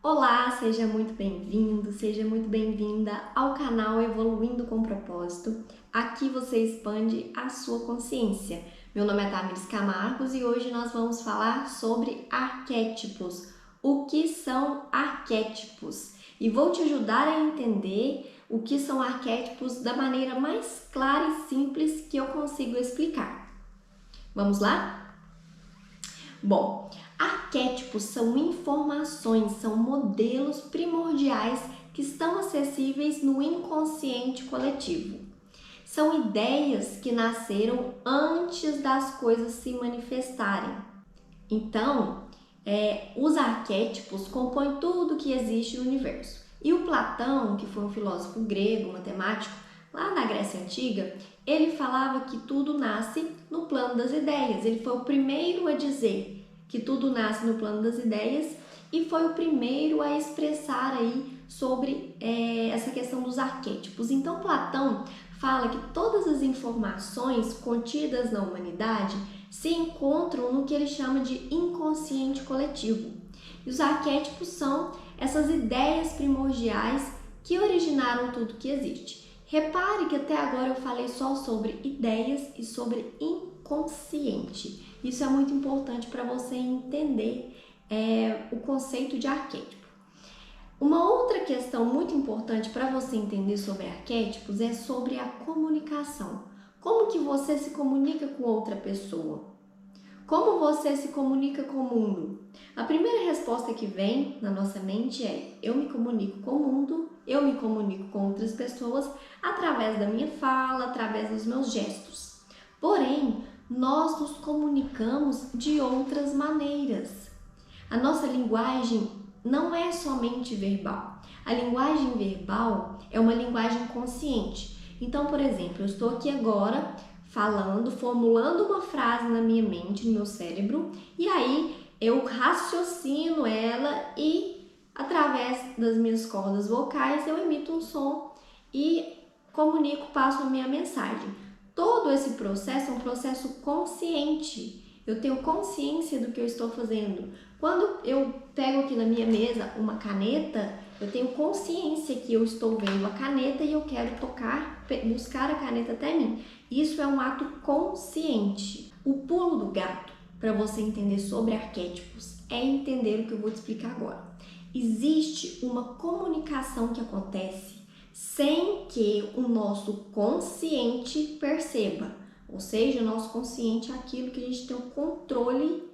Olá, seja muito bem-vindo, seja muito bem-vinda ao canal Evoluindo com Propósito. Aqui você expande a sua consciência. Meu nome é Tamires Camargos e hoje nós vamos falar sobre arquétipos. O que são arquétipos? E vou te ajudar a entender o que são arquétipos da maneira mais clara e simples que eu consigo explicar. Vamos lá? Bom, arquétipos são informações, são modelos primordiais que estão acessíveis no inconsciente coletivo. São ideias que nasceram antes das coisas se manifestarem. Então, os arquétipos compõem tudo que existe no universo. E o Platão, que foi um filósofo grego, matemático, lá na Grécia Antiga, ele falava que tudo nasce no plano das ideias. Ele foi o primeiro a dizer que tudo nasce no plano das ideias e foi o primeiro a expressar aí sobre essa questão dos arquétipos. Então, Platão fala que todas as informações contidas na humanidade se encontram no que ele chama de inconsciente coletivo. E os arquétipos são essas ideias primordiais que originaram tudo que existe. Repare que até agora eu falei só sobre ideias e sobre inconsciente. Isso é muito importante para você entender o conceito de arquétipo. Uma outra questão muito importante para você entender sobre arquétipos é sobre a comunicação. Como que você se comunica com outra pessoa? Como você se comunica com o mundo? A primeira resposta que vem na nossa mente é: eu me comunico com o mundo, eu me comunico com outras pessoas através da minha fala, através dos meus gestos. Porém, nós nos comunicamos de outras maneiras. A nossa linguagem não é somente verbal. A linguagem verbal é uma linguagem consciente. Então, por exemplo, eu estou aqui agora falando, formulando uma frase na minha mente, no meu cérebro, e aí eu raciocino ela e através das minhas cordas vocais eu emito um som e comunico, passo a minha mensagem. Todo esse processo é um processo consciente. Eu tenho consciência do que eu estou fazendo. Quando eu pego aqui na minha mesa uma caneta, eu tenho consciência que eu estou vendo a caneta e eu quero tocar, buscar a caneta até mim. Isso é um ato consciente. O pulo do gato, para você entender sobre arquétipos, é entender o que eu vou te explicar agora. Existe uma comunicação que acontece sem que o nosso consciente perceba. Ou seja, o nosso consciente é aquilo que a gente tem o controle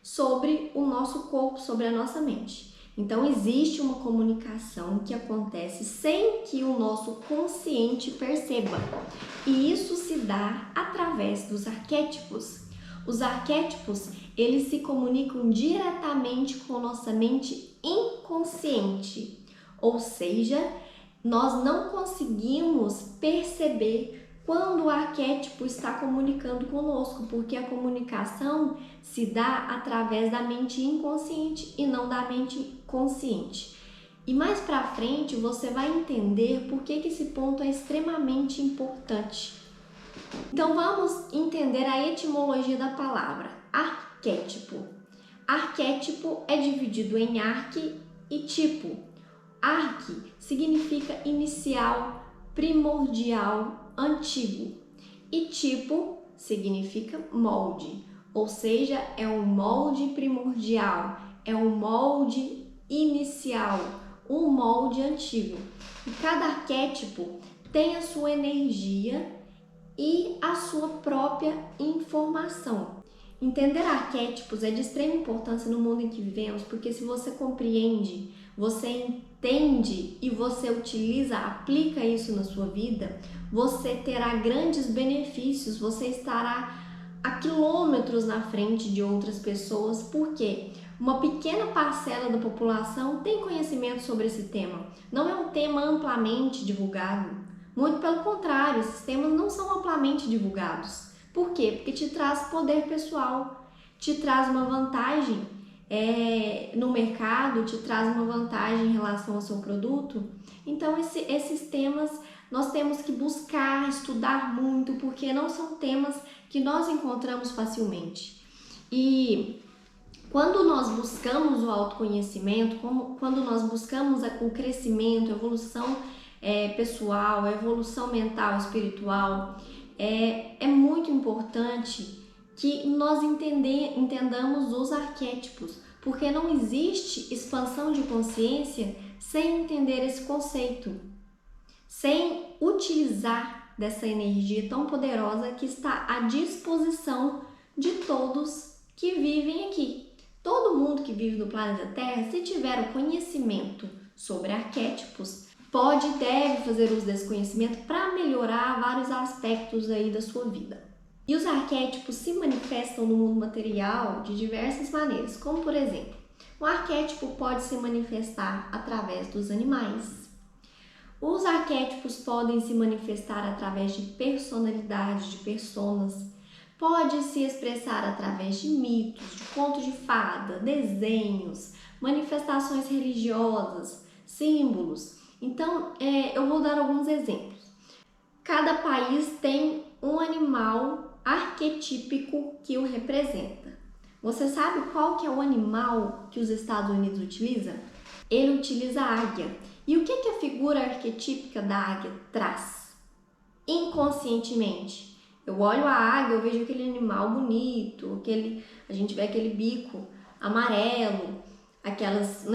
sobre o nosso corpo, sobre a nossa mente. Então, existe uma comunicação que acontece sem que o nosso consciente perceba. E isso se dá através dos arquétipos. Os arquétipos, eles se comunicam diretamente com a nossa mente inconsciente. Ou seja, nós não conseguimos perceber quando o arquétipo está comunicando conosco, porque a comunicação se dá através da mente inconsciente e não da mente consciente. E mais para frente você vai entender por que esse ponto é extremamente importante. Então vamos entender a etimologia da palavra arquétipo. Arquétipo é dividido em arque e tipo. Arque significa inicial, primordial, antigo. E tipo significa molde, ou seja, é um molde primordial, é um molde inicial, um molde antigo. E cada arquétipo tem a sua energia e a sua própria informação. Entender arquétipos é de extrema importância no mundo em que vivemos, porque se você compreende, você entende e você utiliza, aplica isso na sua vida, você terá grandes benefícios, você estará a quilômetros na frente de outras pessoas, porque uma pequena parcela da população tem conhecimento sobre esse tema. Não é um tema amplamente divulgado, muito pelo contrário, esses temas não são amplamente divulgados. Por quê? Porque te traz poder pessoal, te traz uma vantagem no mercado, te traz uma vantagem em relação ao seu produto. Então, esses temas nós temos que buscar, estudar muito, porque não são temas que nós encontramos facilmente. E Quando nós buscamos o autoconhecimento, quando nós buscamos o crescimento, a evolução pessoal, a evolução mental, espiritual, é muito importante que nós entendamos os arquétipos, porque não existe expansão de consciência sem entender esse conceito, sem utilizar dessa energia tão poderosa que está à disposição de todos que vivem aqui. Todo mundo que vive no planeta Terra, se tiver o conhecimento sobre arquétipos, pode e deve fazer uso desse conhecimento para melhorar vários aspectos aí da sua vida. E os arquétipos se manifestam no mundo material de diversas maneiras, como por exemplo, um arquétipo pode se manifestar através dos animais. Os arquétipos podem se manifestar através de personalidades, de personas. Pode se expressar através de mitos, de contos de fada, desenhos, manifestações religiosas, símbolos. Então, eu vou dar alguns exemplos. Cada país tem um animal arquetípico que o representa. Você sabe qual que é o animal que os Estados Unidos utilizam? Ele utiliza a águia. E o que a figura arquetípica da águia traz? Inconscientemente. Eu olho a águia, eu vejo aquele animal bonito, a gente vê aquele bico amarelo, aquelas,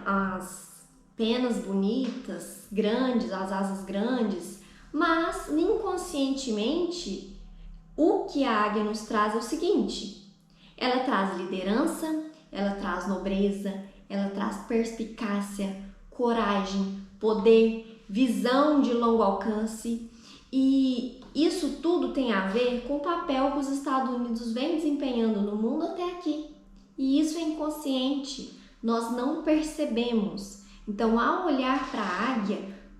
as penas bonitas, grandes, as asas grandes, mas inconscientemente o que a águia nos traz é o seguinte: ela traz liderança, ela traz nobreza, ela traz perspicácia, coragem, poder, visão de longo alcance. E isso tudo tem a ver com o papel que os Estados Unidos vem desempenhando no mundo até aqui. E isso é inconsciente, nós não percebemos. Então, ao olhar para a águia,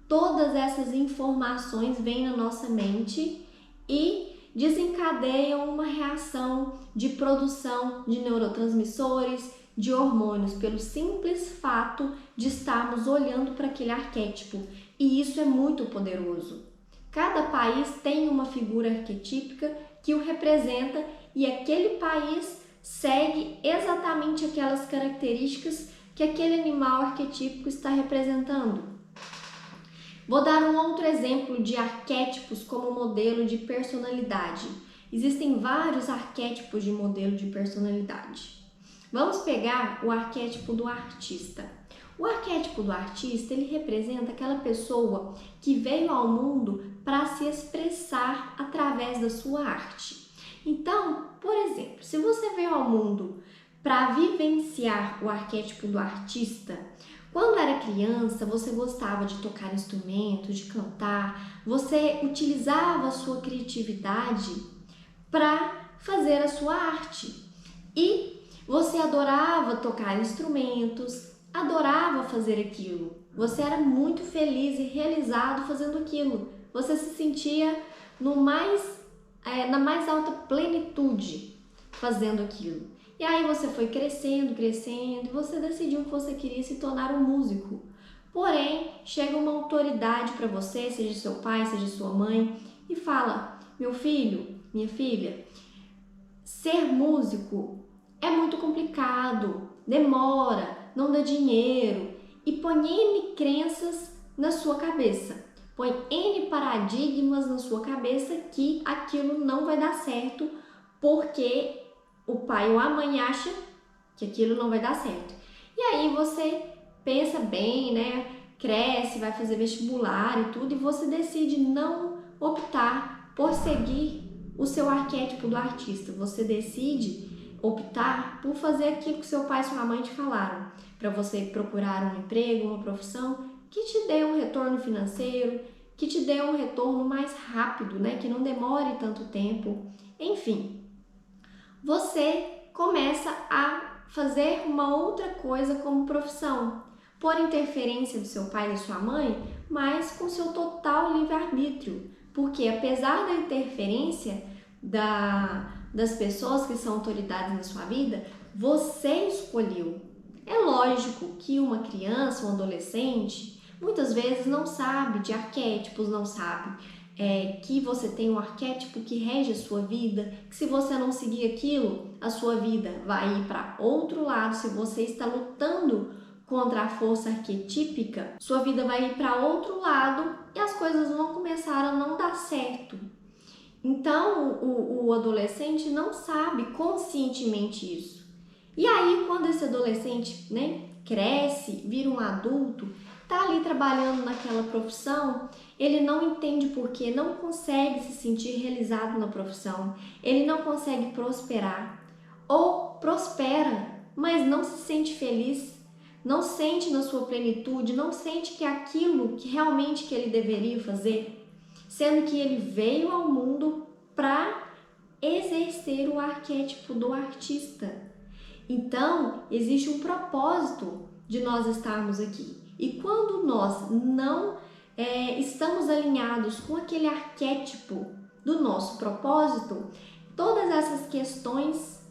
todas essas informações vêm na nossa mente e desencadeiam uma reação de produção de neurotransmissores, de hormônios, pelo simples fato de estarmos olhando para aquele arquétipo. E isso é muito poderoso. Cada país tem uma figura arquetípica que o representa e aquele país segue exatamente aquelas características que aquele animal arquetípico está representando. Vou dar um outro exemplo de arquétipos como modelo de personalidade. Existem vários arquétipos de modelo de personalidade. Vamos pegar o arquétipo do artista. O arquétipo do artista, ele representa aquela pessoa que veio ao mundo para se expressar através da sua arte. Então, por exemplo, se você veio ao mundo para vivenciar o arquétipo do artista, quando era criança, você gostava de tocar instrumentos, de cantar, você utilizava a sua criatividade para fazer a sua arte. E você adorava tocar instrumentos, adorava fazer aquilo. Você era muito feliz e realizado fazendo aquilo. Você se sentia na mais alta plenitude fazendo aquilo. E aí você foi crescendo, e você decidiu que você queria se tornar um músico. Porém, chega uma autoridade para você, seja seu pai, seja sua mãe, e fala: meu filho, minha filha, ser músico é muito complicado, demora, não dá dinheiro, e põe N crenças na sua cabeça, põe N paradigmas na sua cabeça que aquilo não vai dar certo porque o pai ou a mãe acha que aquilo não vai dar certo. E aí você pensa bem, cresce, vai fazer vestibular e tudo, e você decide não optar por seguir o seu arquétipo do artista. Você decide optar por fazer aquilo que seu pai e sua mãe te falaram, para você procurar um emprego, uma profissão que te dê um retorno financeiro, que te dê um retorno mais rápido, que não demore tanto tempo. Enfim, você começa a fazer uma outra coisa como profissão, por interferência do seu pai e da sua mãe, mas com seu total livre-arbítrio, porque apesar da interferência das pessoas que são autoridades na sua vida, você escolheu. É lógico que uma criança, um adolescente, muitas vezes não sabe de arquétipos, não sabe que você tem um arquétipo que rege a sua vida, que se você não seguir aquilo, a sua vida vai ir para outro lado. Se você está lutando contra a força arquetípica, sua vida vai ir para outro lado e as coisas vão começar a não dar certo. Então, o adolescente não sabe conscientemente isso. E aí, quando esse adolescente, cresce, vira um adulto, tá ali trabalhando naquela profissão, ele não entende porque não consegue se sentir realizado na profissão, ele não consegue prosperar, ou prospera, mas não se sente feliz, não sente na sua plenitude, não sente que é aquilo que realmente que ele deveria fazer, sendo que ele veio ao mundo para exercer o arquétipo do artista. Então, existe um propósito de nós estarmos aqui. E quando nós não estamos alinhados com aquele arquétipo do nosso propósito, todas essas questões,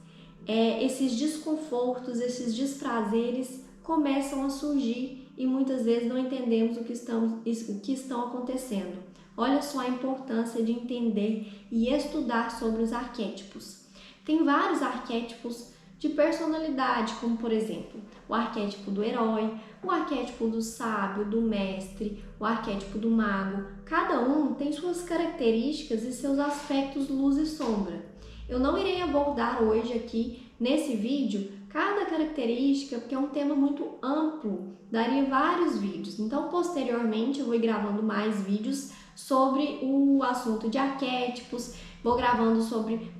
esses desconfortos, esses desprazeres começam a surgir e muitas vezes não entendemos o que estão acontecendo. Olha só a importância de entender e estudar sobre os arquétipos. Tem vários arquétipos de personalidade, como por exemplo, o arquétipo do herói, o arquétipo do sábio, do mestre, o arquétipo do mago. Cada um tem suas características e seus aspectos luz e sombra. Eu não irei abordar hoje aqui nesse vídeo cada característica, porque é um tema muito amplo, daria vários vídeos. Então, posteriormente, eu vou gravando mais vídeos sobre o assunto de arquétipos,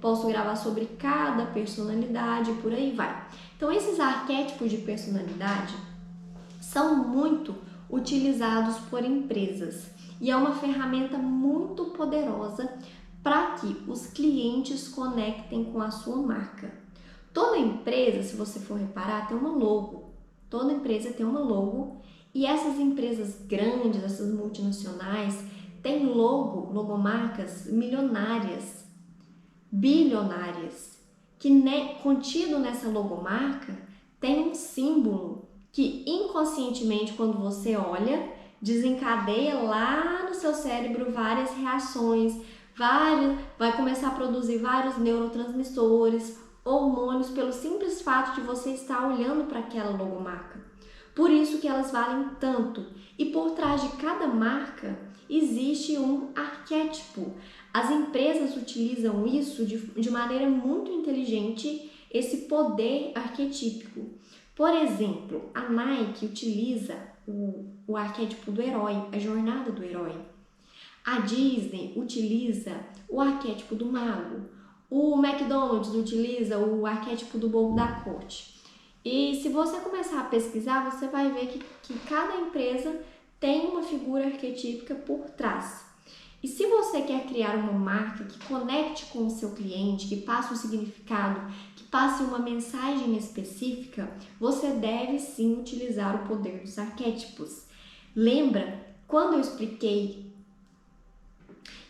posso gravar sobre cada personalidade e por aí vai. Então, esses arquétipos de personalidade são muito utilizados por empresas e é uma ferramenta muito poderosa para que os clientes conectem com a sua marca. Toda empresa, se você for reparar, tem uma logo. Toda empresa tem uma logo e essas empresas grandes, essas multinacionais, têm logomarcas milionárias, bilionárias, que contido nessa logomarca tem um símbolo que inconscientemente, quando você olha, desencadeia lá no seu cérebro várias reações, vai começar a produzir vários neurotransmissores, hormônios, pelo simples fato de você estar olhando para aquela logomarca. Por isso que elas valem tanto. E por trás de cada marca existe um arquétipo. As empresas utilizam isso de maneira muito inteligente, esse poder arquetípico. Por exemplo, a Nike utiliza o arquétipo do herói, a jornada do herói. A Disney utiliza o arquétipo do mago. O McDonald's utiliza o arquétipo do bobo da corte. E se você começar a pesquisar, você vai ver que cada empresa tem uma figura arquetípica por trás. E se você quer criar uma marca que conecte com o seu cliente, que passe um significado, que passe uma mensagem específica, você deve sim utilizar o poder dos arquétipos. Lembra quando eu expliquei?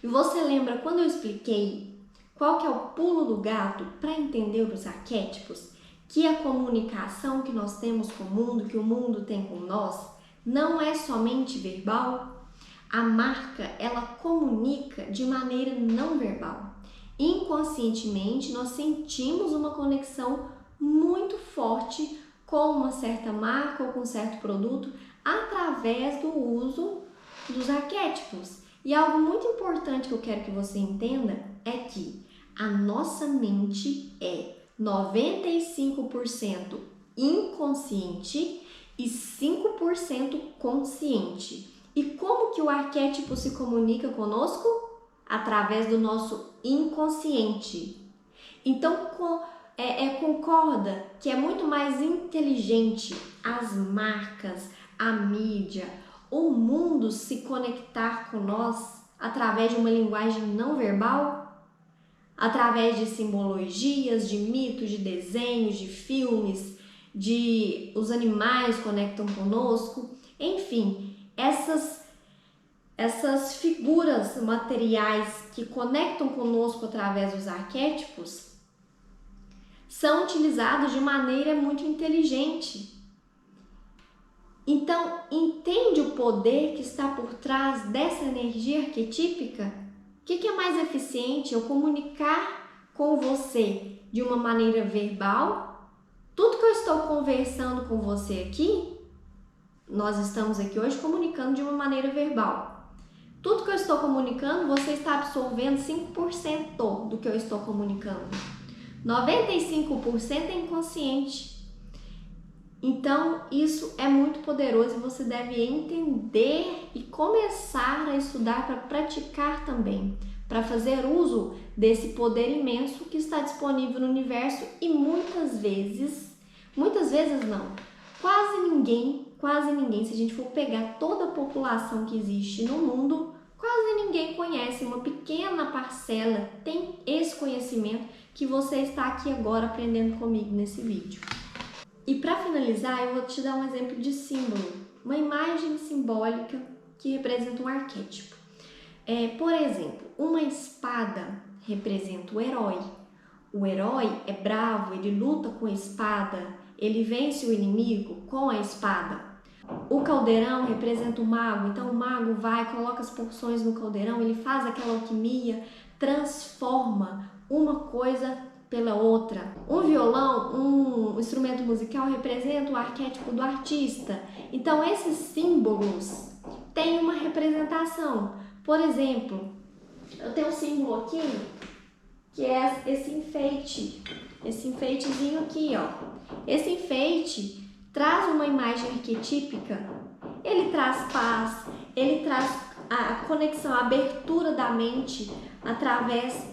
E você lembra quando eu expliquei qual que é o pulo do gato para entender os arquétipos? Que a comunicação que nós temos com o mundo, que o mundo tem com nós, não é somente verbal. A marca, ela comunica de maneira não verbal. Inconscientemente, nós sentimos uma conexão muito forte com uma certa marca ou com um certo produto através do uso dos arquétipos. E algo muito importante que eu quero que você entenda é que a nossa mente é 95% inconsciente e 5% consciente. E como que o arquétipo se comunica conosco? Através do nosso inconsciente. Então, concorda que é muito mais inteligente as marcas, a mídia, o mundo se conectar com nós através de uma linguagem não verbal? Através de simbologias, de mitos, de desenhos, de filmes, os animais conectam conosco, enfim, essas figuras materiais que conectam conosco através dos arquétipos são utilizados de maneira muito inteligente. Então, entende o poder que está por trás dessa energia arquetípica? que é mais eficiente? Eu comunicar com você de uma maneira verbal? Tudo que eu estou conversando com você aqui, nós estamos aqui hoje comunicando de uma maneira verbal. Tudo que eu estou comunicando, você está absorvendo 5% do que eu estou comunicando. 95% é inconsciente. Então, isso é muito poderoso e você deve entender e começar a estudar para praticar também, para fazer uso desse poder imenso que está disponível no universo e muitas vezes não, quase ninguém, se a gente for pegar toda a população que existe no mundo, quase ninguém conhece, uma pequena parcela tem esse conhecimento que você está aqui agora aprendendo comigo nesse vídeo. E para finalizar, eu vou te dar um exemplo de símbolo, uma imagem simbólica que representa um arquétipo. Por exemplo, uma espada representa o herói. O herói é bravo, ele luta com a espada, ele vence o inimigo com a espada. O caldeirão representa o mago, então o mago vai, coloca as porções no caldeirão, ele faz aquela alquimia, transforma uma coisa pela outra. Um violão, um instrumento musical representa o arquétipo do artista. Então esses símbolos têm uma representação. Por exemplo, eu tenho um símbolo aqui que é esse enfeitezinho aqui, ó. Esse enfeite traz uma imagem arquetípica. Ele traz paz, ele traz a conexão, a abertura da mente através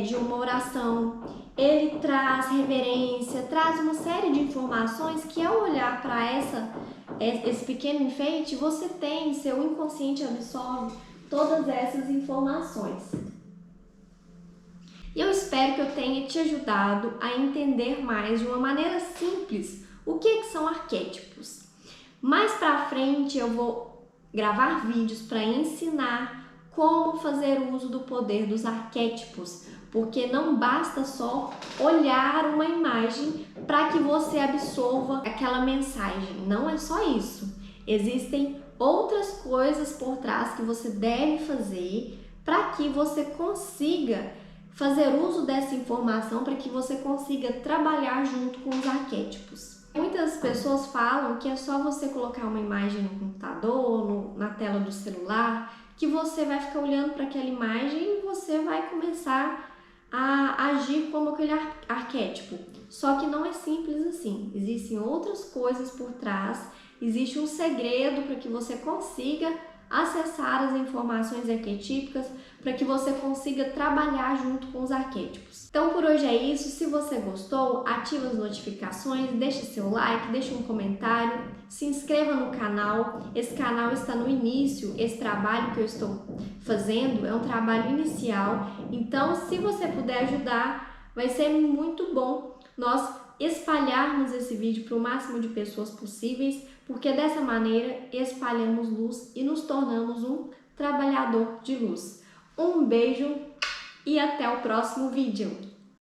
de uma oração. Ele traz reverência, traz uma série de informações que ao olhar para esse pequeno enfeite, você tem, seu inconsciente absorve todas essas informações. E eu espero que eu tenha te ajudado a entender mais de uma maneira simples o que são arquétipos. Mais para frente eu vou gravar vídeos para ensinar como fazer uso do poder dos arquétipos, porque não basta só olhar uma imagem para que você absorva aquela mensagem. Não é só isso. Existem outras coisas por trás que você deve fazer para que você consiga fazer uso dessa informação, para que você consiga trabalhar junto com os arquétipos. Muitas pessoas falam que é só você colocar uma imagem no computador, na tela do celular, que você vai ficar olhando para aquela imagem e você vai começar a agir como aquele arquétipo. Só que não é simples assim. Existem outras coisas por trás, existe um segredo para que você consiga acessar as informações arquetípicas, para que você consiga trabalhar junto com os arquétipos. Então por hoje é isso. Se você gostou, ativa as notificações, deixa seu like, deixa um comentário, se inscreva no canal. Esse canal está no início, esse trabalho que eu estou fazendo é um trabalho inicial, então se você puder ajudar, vai ser muito bom nós espalharmos esse vídeo para o máximo de pessoas possíveis, porque dessa maneira espalhamos luz e nos tornamos um trabalhador de luz. Um beijo e até o próximo vídeo!